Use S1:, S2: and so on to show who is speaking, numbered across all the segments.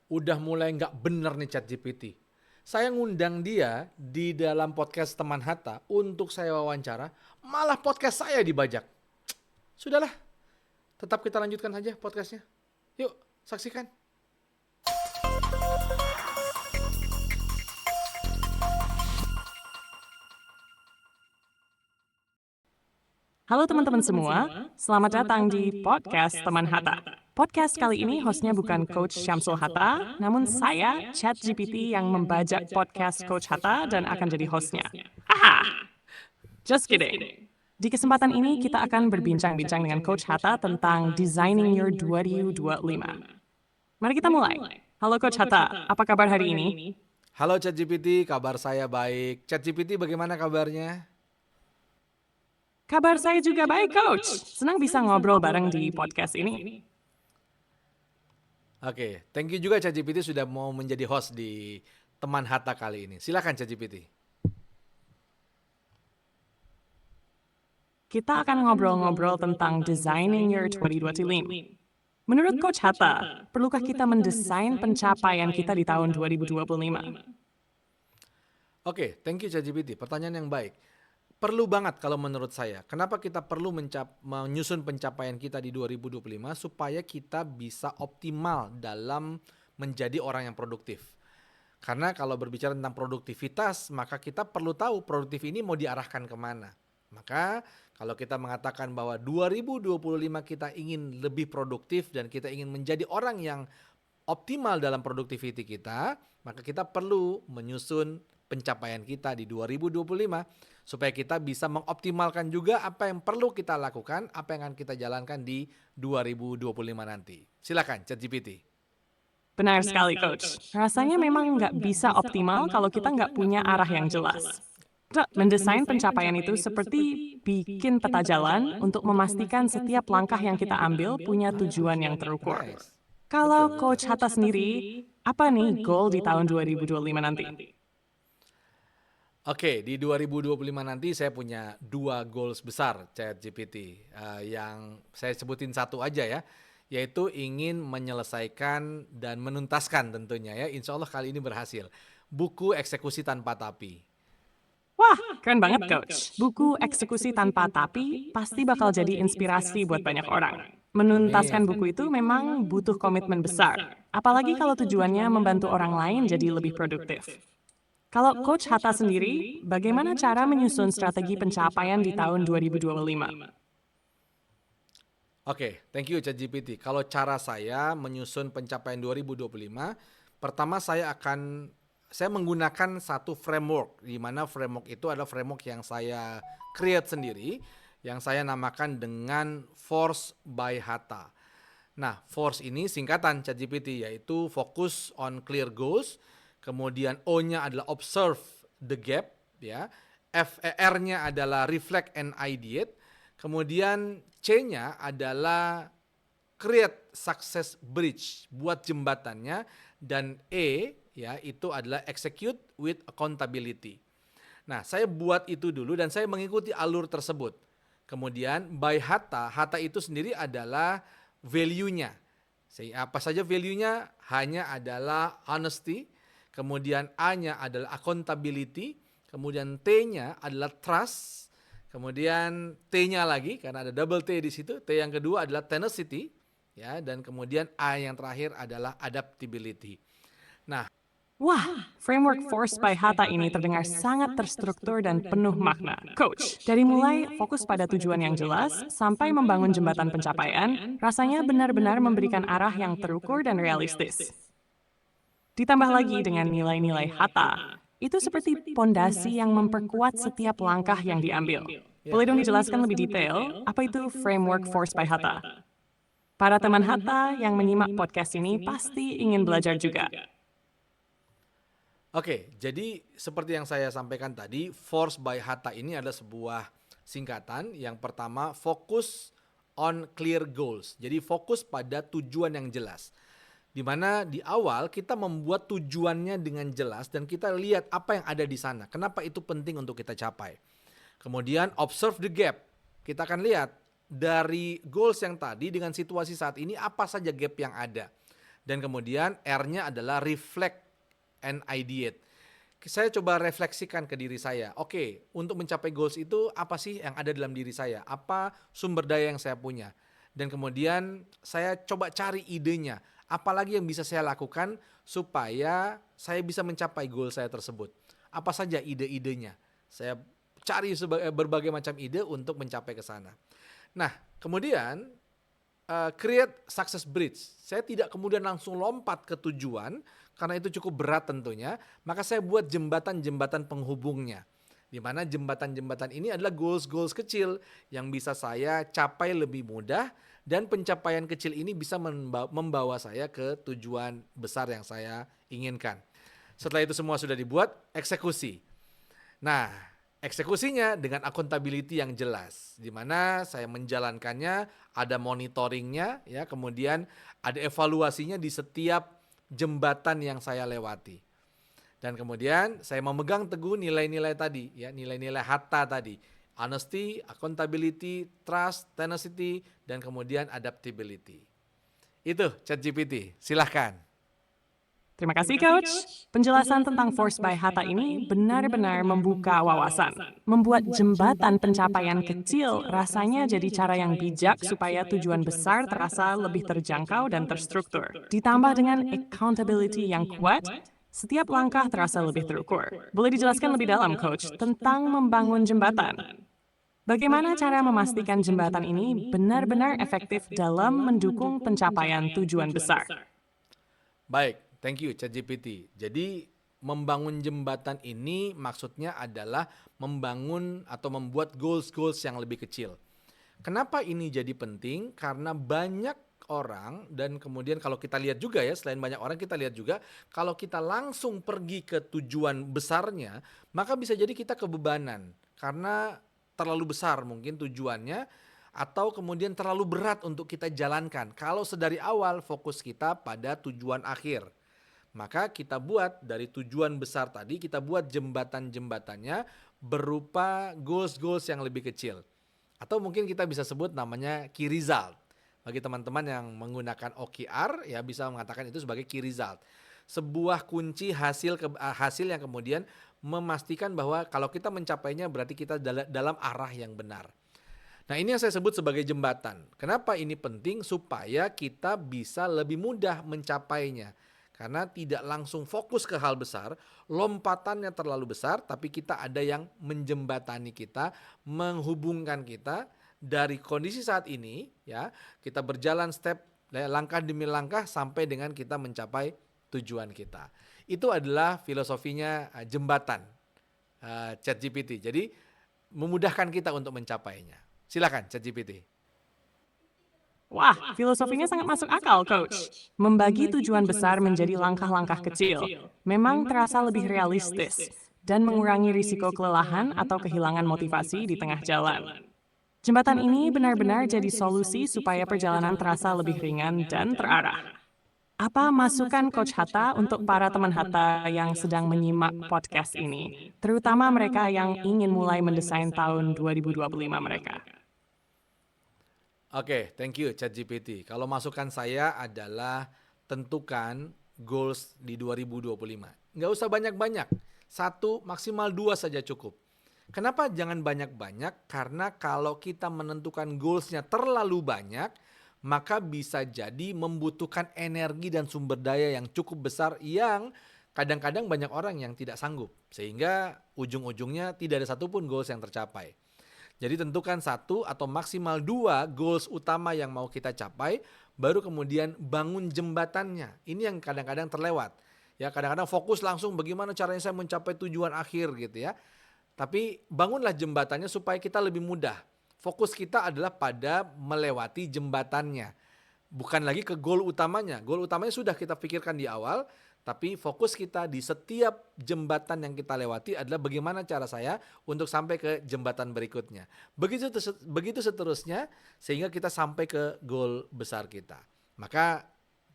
S1: udah mulai nggak bener nih ChatGPT. Saya ngundang dia di dalam podcast Teman Hatta untuk saya wawancara, malah podcast saya dibajak. Sudahlah, tetap kita lanjutkan saja podcastnya. Yuk, saksikan.
S2: Halo teman-teman semua, selamat datang di podcast Teman Hatta. Podcast kali ini hostnya bukan Coach Syamsul Hatta, namun saya, ChatGPT yang membajak podcast Coach Hatta dan akan jadi hostnya. Haha, just kidding. Di kesempatan ini kita akan berbincang-bincang dengan Coach Hatta tentang Designing Your 2025. Mari kita mulai. Halo Coach Hatta, apa kabar hari ini?
S1: Halo ChatGPT, kabar saya baik. ChatGPT bagaimana kabarnya?
S2: Kabar saya juga baik, Coach. Senang bisa ngobrol bareng di podcast ini.
S1: Oke, thank you juga ChatGPT sudah mau menjadi host di Teman Hatta kali ini. Silakan ChatGPT.
S2: Kita akan ngobrol-ngobrol tentang Designing Your 2025. Menurut Coach Hatta, perlukah kita mendesain pencapaian kita di tahun 2025?
S1: Oke, thank you ChatGPT. Pertanyaan yang baik. Perlu banget kalau menurut saya. Kenapa kita perlu menyusun pencapaian kita di 2025 supaya kita bisa optimal dalam menjadi orang yang produktif. Karena kalau berbicara tentang produktivitas, maka kita perlu tahu produktif ini mau diarahkan kemana. Maka kalau kita mengatakan bahwa 2025 kita ingin lebih produktif dan kita ingin menjadi orang yang optimal dalam produktiviti kita, maka kita perlu menyusun pencapaian kita di 2025 supaya kita bisa mengoptimalkan juga apa yang perlu kita lakukan, apa yang akan kita jalankan di 2025 nanti. Silakan ChatGPT.
S2: Benar sekali, Coach. Rasanya memang nggak bisa optimal kalau kita nggak punya arah yang jelas. Mendesain pencapaian itu seperti bikin peta jalan untuk memastikan setiap langkah yang kita ambil punya tujuan yang terukur.
S1: Nice.
S2: Kalau Coach Hatta sendiri, apa nih goal di tahun 2025 nanti?
S1: Oke, di 2025 nanti saya punya 2 goals besar ChatGPT. Yang saya sebutin satu aja ya, yaitu ingin menyelesaikan dan menuntaskan tentunya ya. Insya Allah kali ini berhasil. Buku Eksekusi Tanpa Tapi.
S2: Wah, keren banget, Coach. Buku Eksekusi Tanpa Tapi pasti bakal jadi inspirasi buat banyak orang. Menuntaskan buku itu memang butuh komitmen besar, apalagi kalau tujuannya membantu orang lain jadi lebih produktif. Kalau Coach Hatta sendiri, bagaimana cara menyusun strategi pencapaian di tahun 2025?
S1: Oke, thank you ChatGPT. Kalau cara saya menyusun pencapaian 2025, pertama saya menggunakan satu framework, di mana framework itu adalah framework yang saya create sendiri, yang saya namakan dengan Force by Hatta. Nah, Force ini singkatan ChatGPT, yaitu Focus on Clear Goals, kemudian O-nya adalah Observe the Gap, ya. R-nya adalah Reflect and Ideate, kemudian C-nya adalah Create Success Bridge, buat jembatannya, dan E ya itu adalah Execute with Accountability. Nah, saya buat itu dulu dan saya mengikuti alur tersebut. Kemudian by Hatta, Hatta itu sendiri adalah value-nya. Apa saja value-nya? Hanya adalah honesty, kemudian A-nya adalah accountability, kemudian T-nya adalah trust, kemudian T-nya lagi karena ada double T di situ, T yang kedua adalah tenacity, ya, dan kemudian A yang terakhir adalah adaptability. Nah,
S2: Wah, framework Force by Hatta ini terdengar sangat terstruktur dan penuh makna. Coach, dari mulai fokus pada tujuan yang jelas sampai membangun jembatan pencapaian, rasanya benar-benar memberikan arah yang terukur dan realistis. Ditambah lagi dengan nilai-nilai Hatta, itu seperti pondasi yang memperkuat setiap langkah yang diambil. Boleh dong dijelaskan lebih detail, apa itu framework Force by Hatta? Para teman Hatta yang menyimak podcast ini pasti ingin belajar juga.
S1: Oke, jadi seperti yang saya sampaikan tadi, Force by Hatta ini adalah sebuah singkatan. Yang pertama, fokus on clear goals. Jadi fokus pada tujuan yang jelas. Di mana di awal kita membuat tujuannya dengan jelas dan kita lihat apa yang ada di sana. Kenapa itu penting untuk kita capai. Kemudian observe the gap. Kita akan lihat dari goals yang tadi dengan situasi saat ini apa saja gap yang ada. Dan kemudian R-nya adalah reflect and ideate. Saya coba refleksikan ke diri saya. Oke, untuk mencapai goals itu apa sih yang ada dalam diri saya? Apa sumber daya yang saya punya? Dan kemudian saya coba cari idenya. Apalagi yang bisa saya lakukan supaya saya bisa mencapai goal saya tersebut. Apa saja ide-idenya? Saya cari berbagai macam ide untuk mencapai ke sana. Nah, kemudian create success bridge. Saya tidak kemudian langsung lompat ke tujuan karena itu cukup berat tentunya, maka saya buat jembatan-jembatan penghubungnya. Di mana jembatan-jembatan ini adalah goals-goals kecil yang bisa saya capai lebih mudah dan pencapaian kecil ini bisa membawa saya ke tujuan besar yang saya inginkan. Setelah itu semua sudah dibuat, eksekusi. Nah, eksekusinya dengan accountability yang jelas, di mana saya menjalankannya, ada monitoringnya, ya, kemudian ada evaluasinya di setiap jembatan yang saya lewati. Dan kemudian saya memegang teguh nilai-nilai tadi, ya, nilai-nilai HATA tadi. Honesty, accountability, trust, tenacity, dan kemudian adaptability. Itu ChatGPT, silahkan.
S2: Terima kasih, Coach. Penjelasan tentang Force by Hatta ini benar-benar membuka wawasan. Membuat jembatan pencapaian kecil rasanya jadi cara yang bijak supaya tujuan besar terasa lebih terjangkau dan terstruktur. Ditambah dengan accountability yang kuat, setiap langkah terasa lebih terukur. Boleh dijelaskan lebih dalam, Coach, tentang membangun jembatan? Bagaimana cara memastikan jembatan ini benar-benar efektif dalam mendukung pencapaian tujuan besar?
S1: Baik, thank you ChatGPT. Jadi membangun jembatan ini maksudnya adalah membangun atau membuat goals-goals yang lebih kecil. Kenapa ini jadi penting? Karena banyak orang, dan kemudian kalau kita lihat juga ya, selain banyak orang kita lihat juga, kalau kita langsung pergi ke tujuan besarnya, maka bisa jadi kita kebebanan. Karena terlalu besar mungkin tujuannya, atau kemudian terlalu berat untuk kita jalankan. Kalau sedari awal fokus kita pada tujuan akhir, maka kita buat dari tujuan besar tadi, kita buat jembatan-jembatannya berupa goals-goals yang lebih kecil. Atau mungkin kita bisa sebut namanya key result. Bagi teman-teman yang menggunakan OKR, ya bisa mengatakan itu sebagai key result. Sebuah kunci hasil yang kemudian memastikan bahwa kalau kita mencapainya berarti kita dalam arah yang benar. Nah, ini yang saya sebut sebagai jembatan. Kenapa ini penting? Supaya kita bisa lebih mudah mencapainya. Karena tidak langsung fokus ke hal besar, lompatannya terlalu besar, tapi kita ada yang menjembatani kita, menghubungkan kita dari kondisi saat ini, ya, kita berjalan langkah demi langkah sampai dengan kita mencapai tujuan kita. Itu adalah filosofinya jembatan ChatGPT. Jadi memudahkan kita untuk mencapainya. Silakan ChatGPT.
S2: Wah, filosofinya sangat masuk akal, Coach. Membagi tujuan besar menjadi langkah-langkah kecil memang terasa lebih realistis dan mengurangi risiko kelelahan atau kehilangan motivasi di tengah jalan. Jembatan ini benar-benar jadi solusi supaya perjalanan terasa lebih ringan dan terarah. Apa masukan Coach Hatta untuk para teman Hatta yang sedang menyimak podcast ini, terutama mereka yang ingin mulai mendesain tahun 2025 mereka?
S1: Oke, thank you ChatGPT. Kalau masukan saya adalah tentukan goals di 2025. Nggak usah banyak-banyak, 1 maksimal 2 saja cukup. Kenapa jangan banyak-banyak? Karena kalau kita menentukan goalsnya terlalu banyak, maka bisa jadi membutuhkan energi dan sumber daya yang cukup besar yang kadang-kadang banyak orang yang tidak sanggup. Sehingga ujung-ujungnya tidak ada satupun goals yang tercapai. Jadi tentukan 1 atau maksimal 2 goals utama yang mau kita capai, baru kemudian bangun jembatannya. Ini yang kadang-kadang terlewat. Ya, kadang-kadang fokus langsung bagaimana caranya saya mencapai tujuan akhir gitu ya. Tapi bangunlah jembatannya supaya kita lebih mudah. Fokus kita adalah pada melewati jembatannya. Bukan lagi ke goal utamanya. Goal utamanya sudah kita pikirkan di awal. Tapi fokus kita di setiap jembatan yang kita lewati adalah bagaimana cara saya untuk sampai ke jembatan berikutnya. Begitu seterusnya sehingga kita sampai ke goal besar kita. Maka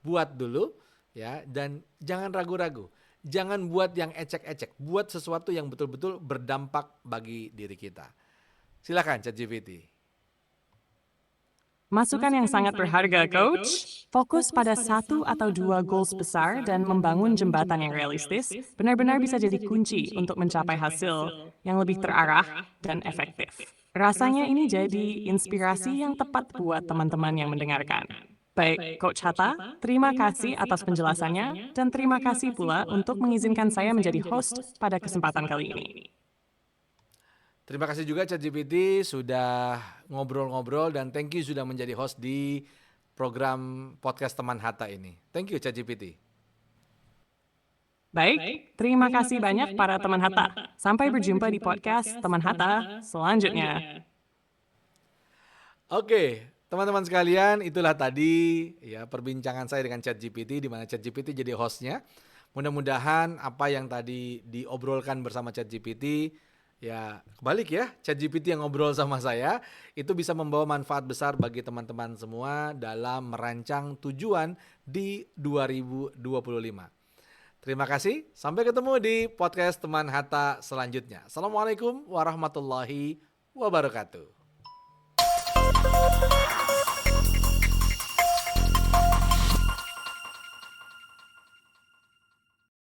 S1: buat dulu ya, dan jangan ragu-ragu. Jangan buat yang ecek-ecek. Buat sesuatu yang betul-betul berdampak bagi diri kita. Silakan ChatGPT.
S2: Masukan yang sangat berharga, Coach. Fokus pada 1 atau 2 goals besar dan membangun jembatan yang realistis benar-benar bisa jadi kunci untuk mencapai hasil yang lebih terarah dan efektif. Rasanya ini jadi inspirasi yang tepat buat teman-teman yang mendengarkan. Baik, Coach Hatta, terima kasih atas penjelasannya dan terima kasih pula untuk mengizinkan saya menjadi host pada kesempatan kali ini.
S1: Terima kasih juga ChatGPT sudah ngobrol-ngobrol dan thank you sudah menjadi host di program podcast Teman Hatta ini. Thank you ChatGPT.
S2: Baik, terima kasih banyak para teman Hatta. Sampai berjumpa di podcast Teman Hatta selanjutnya.
S1: Oke, teman-teman sekalian, itulah tadi ya perbincangan saya dengan ChatGPT di mana ChatGPT jadi hostnya. Mudah-mudahan apa yang tadi diobrolkan bersama ChatGPT ya kebalik ya, ChatGPT yang ngobrol sama saya itu bisa membawa manfaat besar bagi teman-teman semua dalam merancang tujuan di 2025. Terima kasih, sampai ketemu di podcast Teman Hatta selanjutnya. Assalamualaikum warahmatullahi wabarakatuh.